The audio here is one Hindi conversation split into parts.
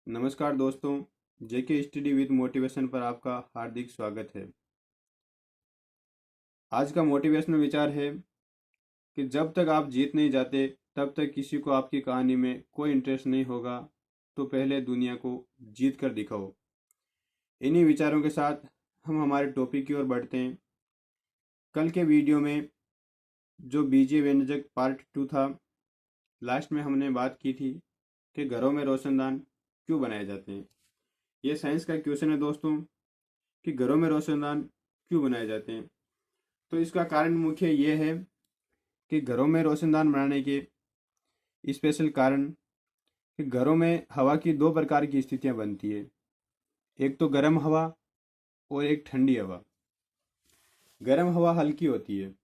नमस्कार दोस्तों, जेके स्टडी विद मोटिवेशन पर आपका हार्दिक स्वागत है। आज का मोटिवेशनल विचार है कि जब तक आप जीत नहीं जाते तब तक किसी को आपकी कहानी में कोई इंटरेस्ट नहीं होगा, तो पहले दुनिया को जीत कर दिखाओ। इन्हीं विचारों के साथ हम हमारे टॉपिक की ओर बढ़ते हैं। कल के वीडियो में जो बीजे व्यंजक पार्ट 2 था, लास्ट में हमने बात की थी कि घरों में रोशनदान क्यों बनाए जाते हैं। ये साइंस का क्वेश्चन है दोस्तों कि घरों में रोशनदान क्यों बनाए जाते हैं। तो इसका कारण मुख्य ये है कि घरों में रोशनदान बनाने के स्पेशल कारण कि घरों में हवा की दो प्रकार की स्थितियां बनती है, एक तो गर्म हवा और एक ठंडी हवा। गर्म हवा हल्की होती है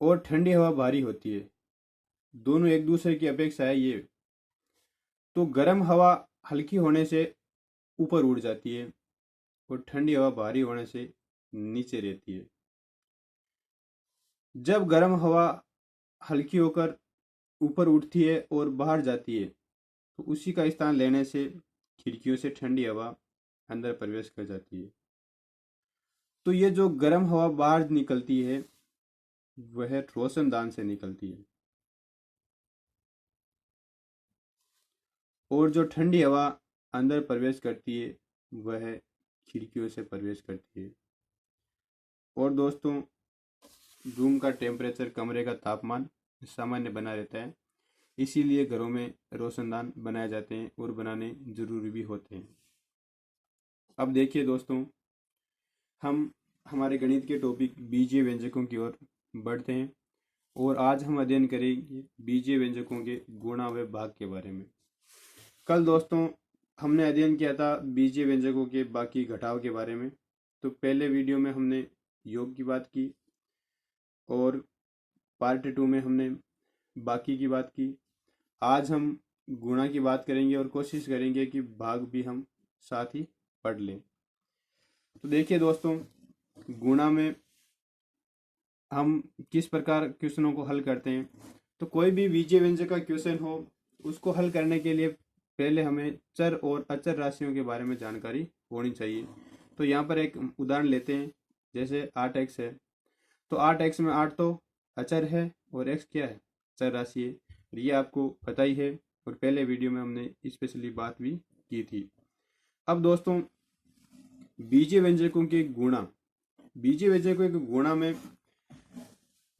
और ठंडी हवा भारी होती है। दोनों एक दूसरे की अपेक्षा है ये। तो गर्म हवा हल्की होने से ऊपर उड़ जाती है और ठंडी हवा भारी होने से नीचे रहती है। जब गर्म हवा हल्की होकर ऊपर उठती है और बाहर जाती है, तो उसी का स्थान लेने से खिड़कियों से ठंडी हवा अंदर प्रवेश कर जाती है। तो ये जो गर्म हवा बाहर निकलती है वह रोशनदान से निकलती है, और जो ठंडी हवा अंदर प्रवेश करती है वह खिड़कियों से प्रवेश करती है। और दोस्तों, रूम का टेम्परेचर, कमरे का तापमान सामान्य बना रहता है, इसीलिए घरों में रोशनदान बनाए जाते हैं और बनाने जरूरी भी होते हैं। अब देखिए दोस्तों, हम हमारे गणित के टॉपिक बीजीय व्यंजकों की ओर बढ़ते हैं और आज हम अध्ययन करेंगे बीजीय व्यंजकों के गुणा व भाग के बारे में। कल दोस्तों हमने अध्ययन किया था बीजीय व्यंजकों के बाकी घटाव के बारे में। तो पहले वीडियो में हमने योग की बात की और पार्ट 2 में हमने बाकी की बात की। आज हम गुणा की बात करेंगे और कोशिश करेंगे कि भाग भी हम साथ ही पढ़ लें। तो देखिए दोस्तों, गुणा में हम किस प्रकार क्वेश्चनों को हल करते हैं। तो कोई भी बीजीय व्यंजक का क्वेश्चन हो, उसको हल करने के लिए पहले हमें चर और अचर राशियों के बारे में जानकारी होनी चाहिए। तो यहाँ पर एक उदाहरण लेते हैं, जैसे 8x है। तो 8x में 8 तो अचर है और x क्या है, चर राशि है। ये आपको पता ही है और पहले वीडियो में हमने स्पेशली बात भी की थी। अब दोस्तों, बीजीय व्यंजकों के गुणा, बीजीय व्यंजकों के गुणा में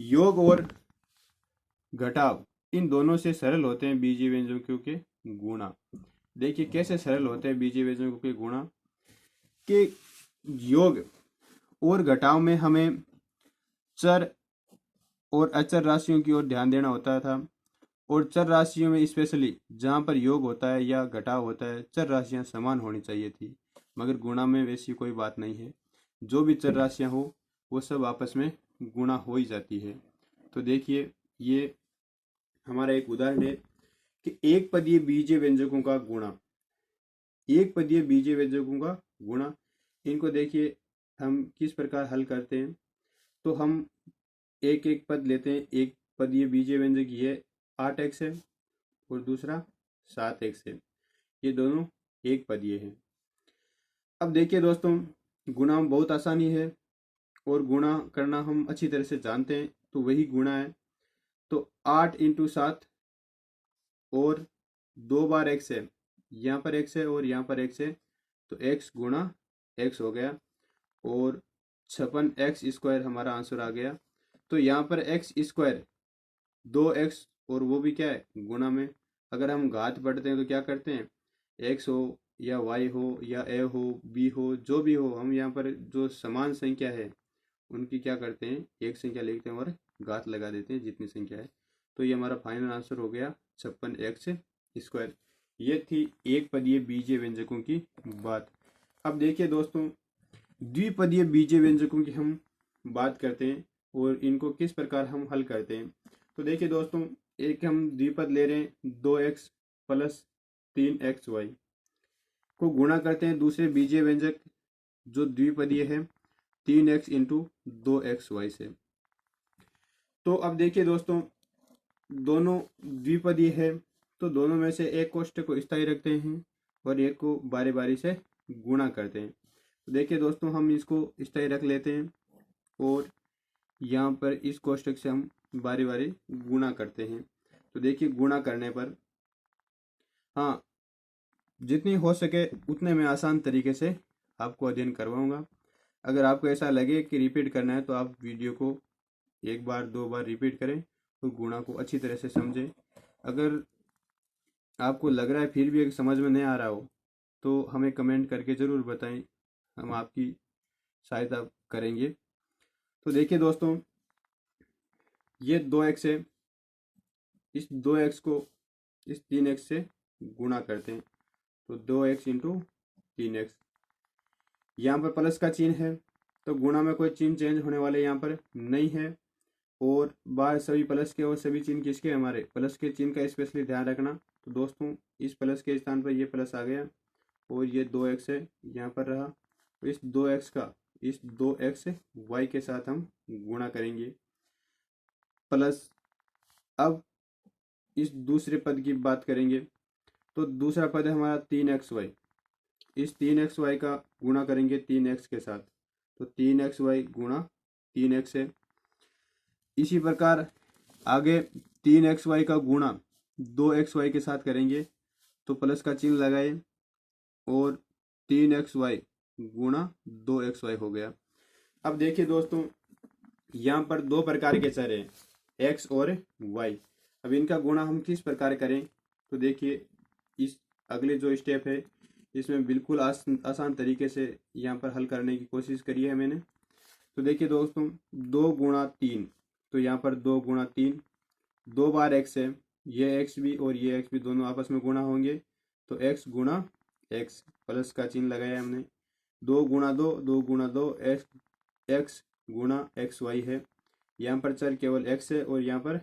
योग और घटाव इन दोनों से सरल होते हैं बीजीय व्यंजकों के गुणा। देखिए कैसे सरल होते हैं बीजीय व्यंजकों के गुणा के योग और घटाव में हमें चर और अचर राशियों की ओर ध्यान देना होता था। और चर राशियों में स्पेशली जहाँ पर योग होता है या घटाव होता है, चर राशियाँ समान होनी चाहिए थी, मगर गुणा में वैसी कोई बात नहीं है। जो भी चर राशियाँ हो वो सब आपस में गुणा हो ही जाती है। तो देखिए, ये हमारा एक उदाहरण है कि एक पदीय बीजीय व्यंजकों का गुणा, एक पदीय बीजीय व्यंजकों का गुणा, इनको देखिए हम किस प्रकार हल करते हैं। तो हम एक एक पद लेते हैं। एक पदीय बीजीय व्यंजक ये 8x है और दूसरा 7x है। ये दोनों एक पदीय है। अब देखिए दोस्तों, गुणा में बहुत आसानी है और गुणा करना हम अच्छी तरह से जानते हैं, तो वही गुणा है। तो 8 × 7 और 2 बार x है, यहाँ पर x है और यहाँ पर x है, तो x गुणा x हो गया और 56x² हमारा आंसर आ गया। तो यहाँ पर x² 2x और वो भी क्या है, गुणा में। अगर हम घात पढ़ते हैं तो क्या करते हैं, x हो या y हो या a हो b हो, जो भी हो, हम यहाँ पर जो समान संख्या है उनकी क्या करते हैं, एक संख्या लिखते हैं और घात लगा देते हैं जितनी संख्या है। तो ये हमारा फाइनल आंसर हो गया 56x²। ये थी एक पदीय बीजीय व्यंजकों की बात। अब देखिए दोस्तों, द्विपदीय बीजीय व्यंजकों की हम बात करते हैं और इनको किस प्रकार हम हल करते हैं। तो देखिए दोस्तों, एक हम द्विपद ले रहे हैं, 2x + 3xy को गुणा करते हैं दूसरे बीजीय व्यंजक जो द्विपदीय है 3x × 2xy से। तो अब देखिए दोस्तों, दोनों द्विपदीय है तो दोनों में से एक कोष्टक को स्थायी रखते हैं और एक को बारी बारी से गुणा करते हैं। तो देखिए दोस्तों, हम इसको स्थायी रख लेते हैं और यहाँ पर इस कोष्टक से हम बारी बारी गुणा करते हैं। तो देखिए, गुणा करने पर हाँ, जितनी हो सके उतने मैं आसान तरीके से आपको अध्ययन करवाऊंगा। अगर आपको ऐसा लगे कि रिपीट करना है तो आप वीडियो को एक बार 2 बार रिपीट करें और गुणा को अच्छी तरह से समझें। अगर आपको लग रहा है फिर भी समझ में नहीं आ रहा हो तो हमें कमेंट करके ज़रूर बताएं, हम आपकी सहायता करेंगे। तो देखिए दोस्तों, ये 2x है, इस 2x को इस 3x से गुणा करते हैं तो 2x इंटू 3x। यहाँ पर प्लस का चिन्ह है तो गुणा में कोई चिन्ह चेंज होने वाले यहाँ पर नहीं है। और बाहर सभी प्लस के और सभी चिन्ह किसके, हमारे प्लस के चिन्ह का स्पेशली ध्यान रखना। तो दोस्तों, इस प्लस के स्थान पर ये प्लस आ गया और ये 2x है यहाँ पर रहा। तो इस 2x का इस 2x y के साथ हम गुणा करेंगे प्लस। अब इस दूसरे पद की बात करेंगे तो दूसरा पद है हमारा 3xy, इस 3xy का गुणा करेंगे 3x के साथ तो 3xy गुणा 3x है। इसी प्रकार आगे 3xy का गुणा 2xy के साथ करेंगे तो प्लस का चिन्ह लगाए और 3xy गुणा 2xy हो गया। अब देखिए दोस्तों, यहाँ पर दो प्रकार के चर हैं, x और y। अब इनका गुणा हम किस प्रकार करें तो देखिए, इस अगले जो स्टेप है इसमें बिल्कुल आसान तरीके से यहाँ पर हल करने की कोशिश करी है मैंने। तो देखिए दोस्तों, 2 गुणा 3, तो यहाँ पर 2 गुणा 3, 2 बार x है, ये x भी और ये x भी दोनों आपस में गुणा होंगे तो x गुणा x, प्लस का चिन्ह लगाया हमने। 2 गुणा 2, 2 गुणा 2, x गुणा xy है। यहाँ पर चर केवल x है और यहाँ पर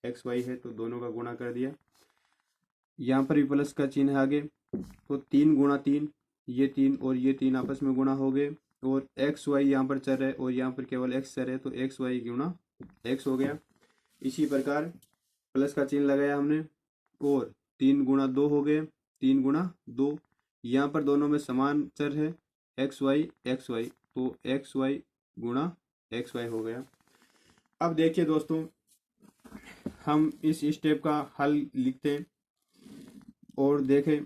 xy है तो दोनों का गुणा कर दिया। यहाँ पर भी प्लस का चिन्ह आगे तो 3 गुणा 3, ये 3 और ये 3 आपस में गुणा हो गए और xy यहाँ पर चर है और यहाँ पर केवल x चर है तो xy गुणा x हो गया। इसी प्रकार प्लस का चिन्ह लगाया हमने और 3 गुणा 2 हो गए, 3 गुणा 2, यहाँ पर दोनों में समान चर है xy तो xy गुणा xy हो गया। अब देखिए दोस्तों, हम इस स्टेप का हल लिखते हैं और देखें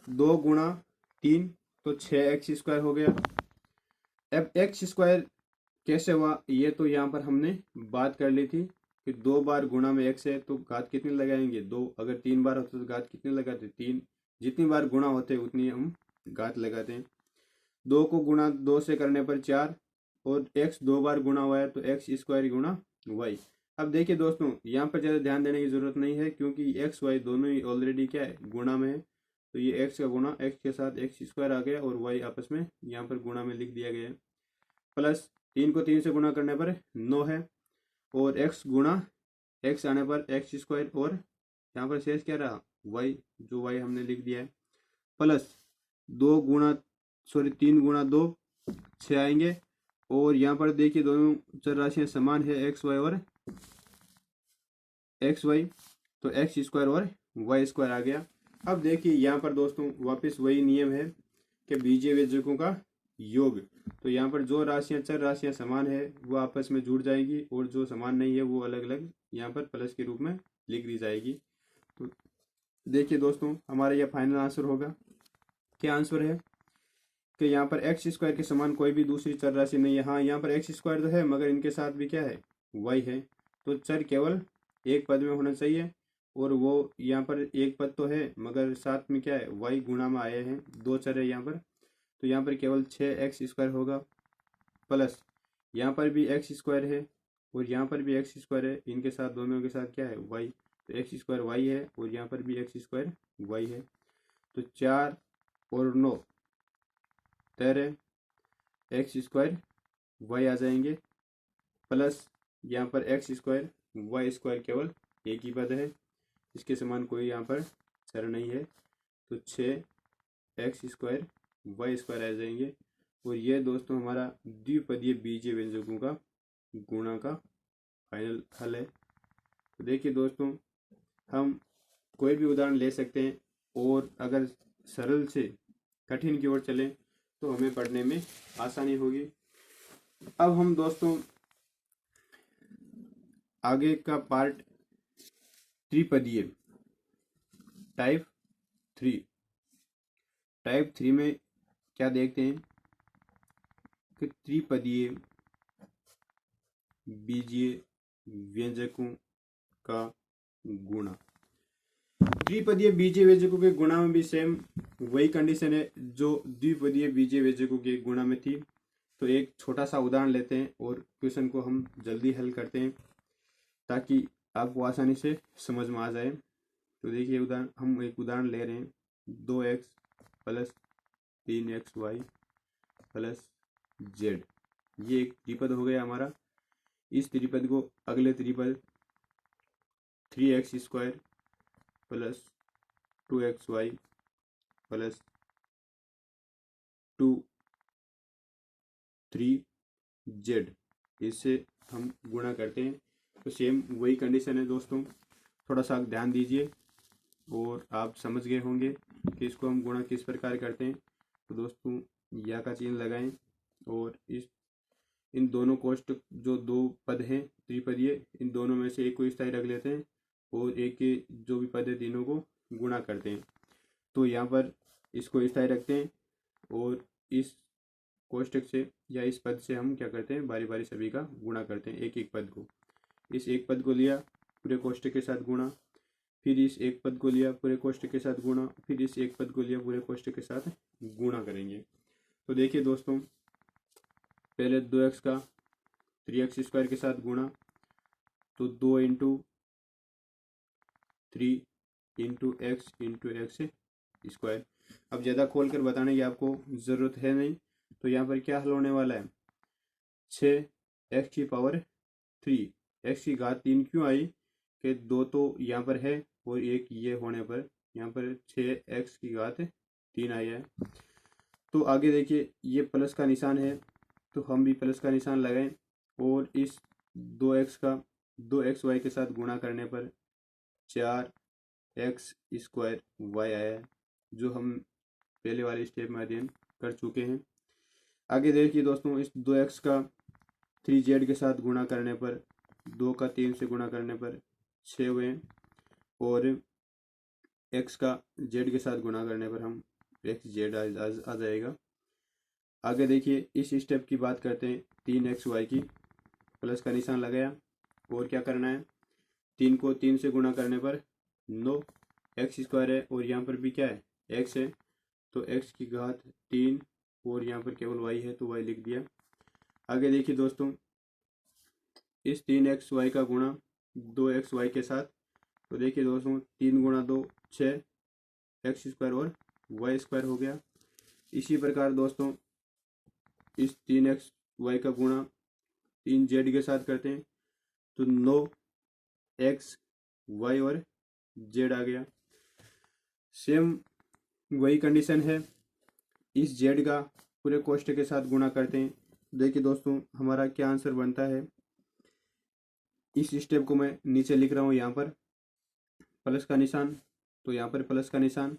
2 गुणा 3 तो 6x² हो गया। अब x² कैसे हुआ ये तो यहाँ पर हमने बात कर ली थी कि 2 बार गुणा में x है तो घात कितनी लगाएंगे 2, अगर 3 बार होते तो घात कितने लगाते 3, जितनी बार गुणा होते उतनी हम घात लगाते हैं। 2 को गुणा 2 से करने पर 4 और x 2 बार गुणा हुआ है तो x² गुणा y। अब देखिए दोस्तों, यहाँ पर ज़्यादा ध्यान देने की जरूरत नहीं है क्योंकि x y दोनों ही ऑलरेडी क्या है, गुणा में है। तो ये x का गुणा x के साथ x² आ गया और y आपस में यहाँ पर गुणा में लिख दिया गया है। प्लस 3 को 3 से गुणा करने पर 9 है और x गुणा x आने पर x² और यहाँ पर शेष क्या रहा y, जो y हमने लिख दिया है। प्लस 3 गुणा 2 6 आएंगे और यहाँ पर देखिए दोनों चर राशियाँ समान है xy और xy तो x² और y² आ गया। अब देखिए यहाँ पर दोस्तों वापस वही नियम है कि बीजीय व्यंजकों का योग। तो यहाँ पर जो राशियाँ चर राशियाँ समान है वो आपस में जुड़ जाएगी और जो समान नहीं है वो अलग अलग यहाँ पर प्लस के रूप में लिख दी जाएगी। तो देखिए दोस्तों, हमारा यह फाइनल आंसर होगा। क्या आंसर है कि यहाँ पर x² के समान कोई भी दूसरी चर राशि नहीं है। हाँ, यहाँ पर x² तो है मगर इनके साथ भी क्या है, y है। तो चर केवल एक पद में होना चाहिए और वो यहाँ पर एक पद तो है मगर साथ में क्या है, y गुणा में आए हैं, 2 चर है यहाँ पर। तो यहाँ पर केवल 6x² होगा प्लस यहाँ पर भी x² है और यहाँ पर भी x² है, इनके साथ दोनों के साथ क्या है, y। तो x² y है और यहाँ पर भी x² y है। तो 4 और 9 13 x² y आ जाएंगे प्लस यहाँ पर x² y² केवल एक ही पद है, इसके समान कोई यहाँ पर चर नहीं है। तो 6x² y² आ जाएंगे और ये दोस्तों हमारा द्विपदीय बीजीय व्यंजकों का गुणा का फाइनल हल है। तो देखिए दोस्तों, हम कोई भी उदाहरण ले सकते हैं, और अगर सरल से कठिन की ओर चलें तो हमें पढ़ने में आसानी होगी। अब हम दोस्तों आगे का पार्ट त्रिपदीय टाइप 3 में क्या देखते हैं कि त्रिपदीय बीजीय व्यंजकों का गुणा। त्रिपदीय बीजीय व्यंजकों के गुणा में भी सेम वही कंडीशन है जो द्विपदीय बीजीय व्यंजकों के गुणा में थी। तो एक छोटा सा उदाहरण लेते हैं और क्वेश्चन को हम जल्दी हल करते हैं ताकि आपको आसानी से समझ में आ जाए। तो देखिए उदाहरण, हम एक उदाहरण ले रहे हैं 2x plus 3xy plus z। ये एक त्रिपद हो गया हमारा। इस त्रिपद को अगले त्रिपद 3x square plus 2xy plus 3z इससे हम गुणा करते हैं। तो सेम वही कंडीशन है दोस्तों, थोड़ा सा ध्यान दीजिए और आप समझ गए होंगे कि इसको हम गुणा किस प्रकार करते हैं। तो दोस्तों या का चिन्ह लगाएं और इन दोनों कोष्टक जो दो पद हैं त्रिपदीय, इन दोनों में से एक को स्थायी रख लेते हैं और एक के जो भी पद है तीनों को गुणा करते हैं। तो यहाँ पर इसको स्थायी रखते हैं और इस कोष्टक से या इस पद से हम क्या करते हैं, बारी बारी सभी का गुणा करते हैं। एक एक पद को, इस एक पद को लिया पूरे कोष्टक के साथ गुणा, फिर इस एक पद को लिया पूरे कोष्टक के साथ गुणा, फिर इस एक पद को लिया पूरे कोष्टक के साथ गुणा करेंगे। तो देखिए दोस्तों, पहले 2x का 3x स्क्वायर के साथ गुणा, तो 2 इंटू 3 इंटू एक्स स्क्वायर। अब ज़्यादा खोल कर बताने की आपको ज़रूरत है नहीं। तो यहाँ पर क्या हल होने वाला है, 6x की पावर 3, x की घात 3 क्यों आई कि 2 तो यहाँ पर है और एक ये होने पर यहाँ पर 6x की घात 3 आई है। तो आगे देखिए ये प्लस का निशान है तो हम भी प्लस का निशान लगाएं और इस 2x का 2xy के साथ गुणा करने पर 4x स्क्वायर y आया है, जो हम पहले वाले स्टेप में अध्ययन कर चुके हैं। आगे देखिए दोस्तों, इस 2x का 3z के साथ गुणा करने पर 2 का 3 से गुणा करने पर 6 हुए और x का z के साथ गुणा करने पर हम xz आ जाएगा। आगे देखिए इस स्टेप की बात करते हैं 3xy की, प्लस का निशान लगाया और क्या करना है, 3 को 3 से गुणा करने पर 9 x स्क्वायर है और यहाँ पर भी क्या है x है, तो x की घात 3 और यहाँ पर केवल y है तो y लिख दिया। आगे देखिए दोस्तों, इस 3xy का गुणा 2xy के साथ, तो देखिए दोस्तों 3 गुणा 2 6 x स्क्वायर और y स्क्वायर हो गया। इसी प्रकार दोस्तों इस 3xy का गुणा 3z के साथ करते हैं तो 9x y और z आ गया। सेम वही कंडीशन है, इस z का पूरे कोष्टक के साथ गुणा करते हैं। देखिए दोस्तों हमारा क्या आंसर बनता है, इस स्टेप को मैं नीचे लिख रहा हूँ, यहाँ पर प्लस का निशान, तो यहाँ पर प्लस का निशान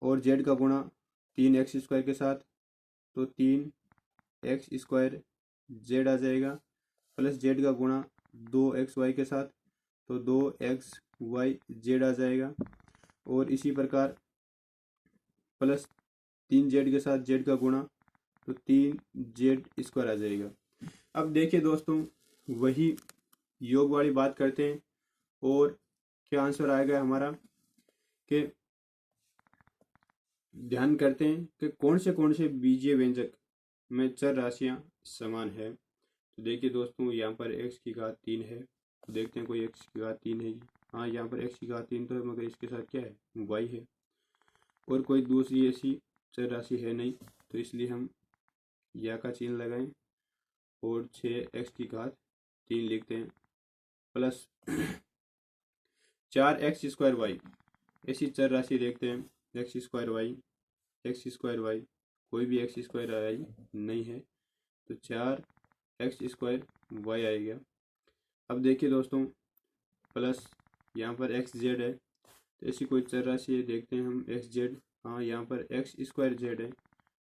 और z का गुणा 3x स्क्वायर के साथ, तो 3x स्क्वायर z आ जाएगा, प्लस z का गुणा 2xy के साथ, तो 2xy z आ जाएगा और इसी प्रकार प्लस 3z के साथ z का गुणा, तो 3z स्क्वायर आ जाएगा। अब देखिए दोस्तों वही योग वाली बात करते हैं और क्या आंसर आएगा हमारा, कि ध्यान करते हैं कि कौन से बीजीय व्यंजक में चर राशियां समान है। तो देखिए दोस्तों यहाँ पर x की घात 3 है, तो देखते हैं कोई x की घात 3 है। हाँ यहाँ पर x की घात 3 तो है, मगर इसके साथ क्या है y है और कोई दूसरी ऐसी चर राशि है नहीं, तो इसलिए हम या का चिन्ह लगाएं और 6x की घात 3 लिखते हैं प्लस 4x स्क्वायर वाई। ऐसी चर राशि देखते हैं x स्क्वायर वाई, कोई भी x स्क्वायर आई नहीं है, तो 4x स्क्वायर वाई आएगा। अब देखिए दोस्तों प्लस यहाँ पर xz है, तो ऐसी कोई चर राशि है, देखते हैं हम एक्स जेड। हाँ, यहाँ पर एक्स स्क्वायर जेड है,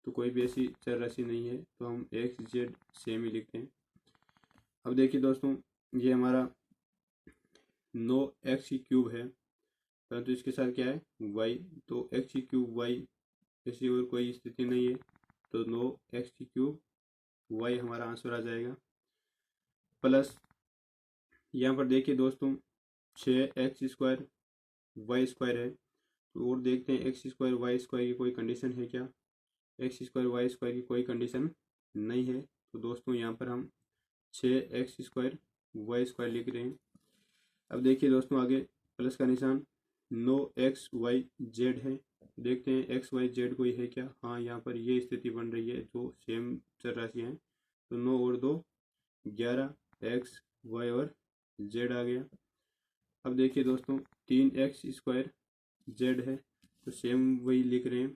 तो कोई भी ऐसी चर राशि नहीं है, तो हम एक्स जेड सेम ही लिखते हैं। अब देखिए दोस्तों, ये हमारा 9x की क्यूब है, परंतु इसके साथ क्या है y, तो x की क्यूब y, ऐसी और कोई स्थिति नहीं है, तो 9x की क्यूब y हमारा आंसर आ जाएगा। प्लस यहाँ पर देखिए दोस्तों 6x स्क्वायर वाई स्क्वायर है, तो और देखते हैं एक्स स्क्वायर वाई स्क्वायर की कोई कंडीशन है क्या। एक्स स्क्वायर वाई स्क्वायर की कोई कंडीशन नहीं है, तो दोस्तों यहाँ पर हम 6x स्क्वायर वाई स्क्वायर लिख रहे हैं। अब देखिए दोस्तों आगे प्लस का निशान, 9xy z है, देखते हैं एक्स वाई जेड कोई है क्या। हाँ, यहाँ पर ये स्थिति बन रही है, जो सेम चर राशि हैं, तो 9 और 2 11, एक्स वाई और जेड आ गया। अब देखिए दोस्तों 3x स्क्वायर जेड है, तो सेम वही लिख रहे हैं,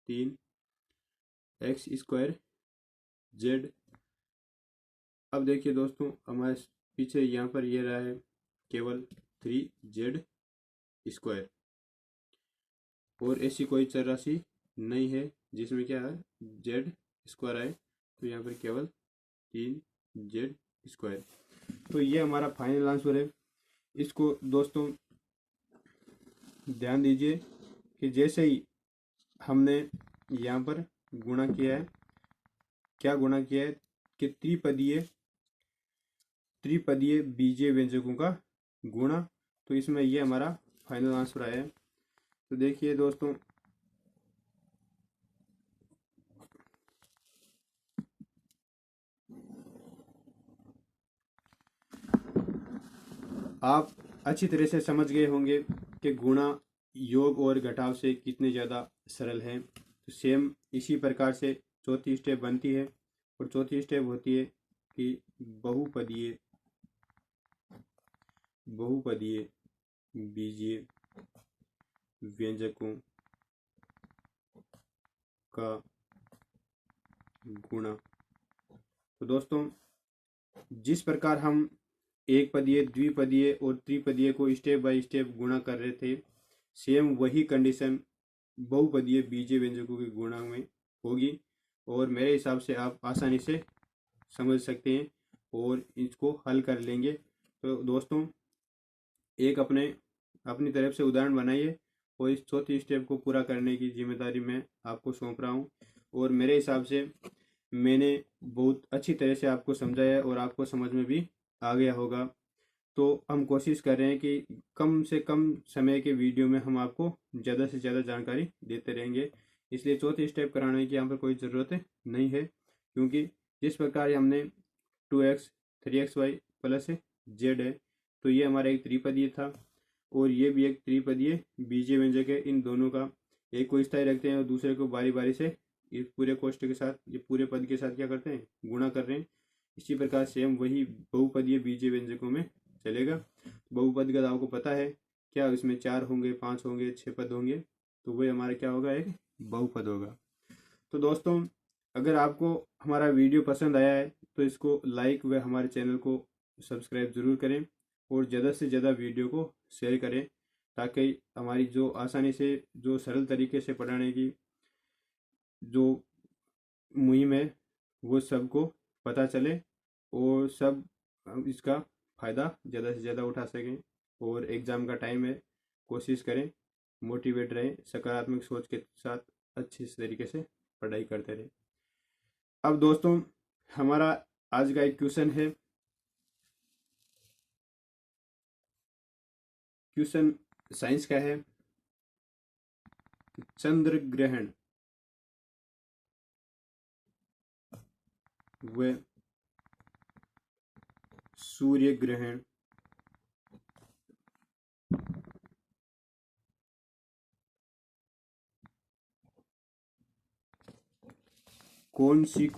3x स्क्वायर जेड। अब देखिए दोस्तों हमारे पीछे यहाँ पर ये रहा है केवल 3z स्क्वायर, और ऐसी कोई चर राशि नहीं है जिसमें क्या है जेड स्क्वायर आए, तो यहाँ पर केवल 3z स्क्वायर। तो ये हमारा फाइनल आंसर है। इसको दोस्तों ध्यान दीजिए कि जैसे ही हमने यहाँ पर गुणा किया है, क्या गुणा किया है कि त्रिपदीय बीजीय व्यंजकों का गुणा, तो इसमें ये हमारा फाइनल आंसर आया है। तो देखिए दोस्तों आप अच्छी तरह से समझ गए होंगे कि गुणा योग और घटाव से कितने ज़्यादा सरल है। तो सेम इसी प्रकार से चौथी स्टेप बनती है, और चौथी स्टेप होती है कि बहुपदीय बीजीय व्यंजकों का गुणा। तो दोस्तों जिस प्रकार हम एक पदीय, द्विपदीय और त्रिपदीय को स्टेप बाय स्टेप गुणा कर रहे थे, सेम वही कंडीशन बहुपदीय बीजीय व्यंजकों के गुणा में होगी, और मेरे हिसाब से आप आसानी से समझ सकते हैं और इसको हल कर लेंगे। तो दोस्तों एक अपनी तरफ से उदाहरण बनाइए, और इस चौथी स्टेप को पूरा करने की जिम्मेदारी मैं आपको सौंप रहा हूँ। और मेरे हिसाब से मैंने बहुत अच्छी तरह से आपको समझाया और आपको समझ में भी आ गया होगा। तो हम कोशिश कर रहे हैं कि कम से कम समय के वीडियो में हम आपको ज़्यादा से ज़्यादा जानकारी देते रहेंगे, इसलिए चौथी स्टेप कराने की यहाँ पर कोई ज़रूरत नहीं है, क्योंकि जिस प्रकार हमने 2x 3xy प्लस जेड है, तो ये हमारा एक त्रिपदीय था, और ये भी एक त्रिपदीय बीजीय व्यंजक है। इन दोनों का एक को स्थायी रखते हैं और दूसरे को बारी बारी से इस पूरे कोष्ठ के साथ, ये पूरे पद के साथ क्या करते हैं गुणा कर रहे हैं। इसी प्रकार सेम वही बहुपदीय बीजीय व्यंजकों में चलेगा। बहुपद का आपको पता है क्या, इसमें 4 होंगे, 5 होंगे, 6 पद होंगे, तो वही हमारा क्या होगा, एक बहुपद होगा। तो दोस्तों अगर आपको हमारा वीडियो पसंद आया है तो इसको लाइक व हमारे चैनल को सब्सक्राइब ज़रूर करें, और ज़्यादा से ज़्यादा वीडियो को शेयर करें, ताकि हमारी जो आसानी से, जो सरल तरीके से पढ़ाने की जो मुहिम है वो सबको पता चले, और सब इसका फ़ायदा ज़्यादा से ज़्यादा उठा सकें। और एग्ज़ाम का टाइम है, कोशिश करें मोटिवेट रहें, सकारात्मक सोच के साथ अच्छे तरीके से पढ़ाई करते रहें। अब दोस्तों हमारा आज का एक क्वेश्चन है, क्वेश्चन साइंस का है, चंद्र ग्रहण व सूर्य ग्रहण कौन सी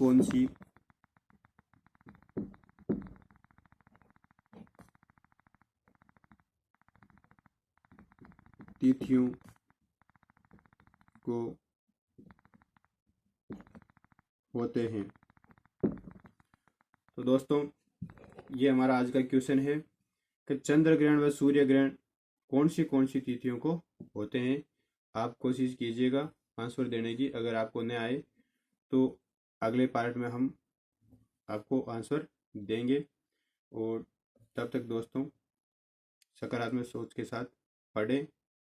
तिथियों को होते हैं। तो दोस्तों ये हमारा आज का क्वेश्चन है कि चंद्र ग्रहण व सूर्य ग्रहण कौन सी तिथियों को होते हैं। आप कोशिश कीजिएगा आंसर देने की। अगर आपको नहीं आए तो अगले पार्ट में हम आपको आंसर देंगे। और तब तक दोस्तों सकारात्मक सोच के साथ पढ़ें,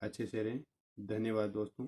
अच्छे से रहें। धन्यवाद दोस्तों।